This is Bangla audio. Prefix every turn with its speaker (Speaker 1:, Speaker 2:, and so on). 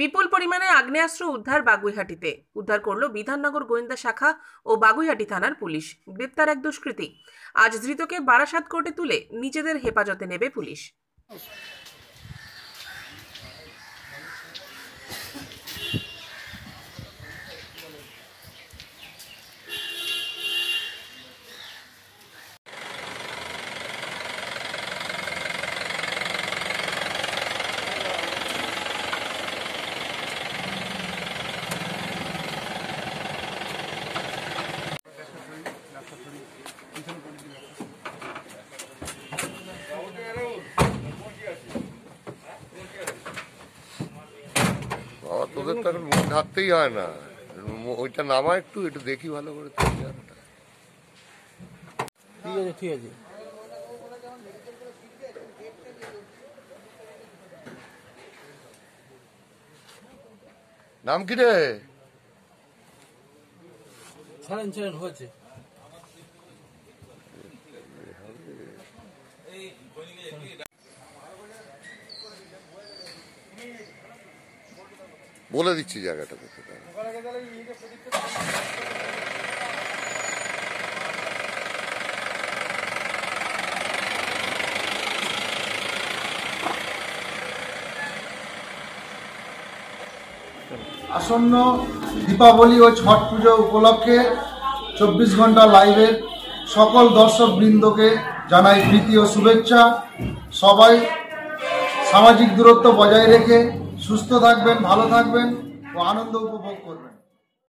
Speaker 1: বিপুল পরিমাণে আগ্নেয়াস্ত্র উদ্ধার বাগুইহাটিতে। উদ্ধার করলো বিধাননগর গোয়েন্দা শাখা ও বাগুইহাটি থানার পুলিশ। গ্রেপ্তার এক দুষ্কৃতী। আজ ধৃতকে বারাসাত কোর্টে তুলে নিজেদের হেফাজতে নেবে পুলিশ।
Speaker 2: তোদের তো এখন মুখ ঢাকতেই হয় না, ওইটা নামা একটু দেখি ভালো করে।
Speaker 3: ঠিক আছে ঠিক আছে।
Speaker 2: নাম কি রে?
Speaker 3: ছাড়েন ছাড়েন, হয়েছে।
Speaker 2: বলে দিচ্ছি জায়গাটা কোথায়।
Speaker 4: আসন্ন দীপাবলি ও ছট পুজো উপলক্ষে 24 ঘন্টা লাইভের সকল দর্শক বৃন্দকে জানাই প্রীতি ও শুভেচ্ছা। সবাই সামাজিক দূরত্ব বজায় রেখে সুস্থ থাকবেন, ভালো থাকবেন ও আনন্দ উপভোগ করবেন।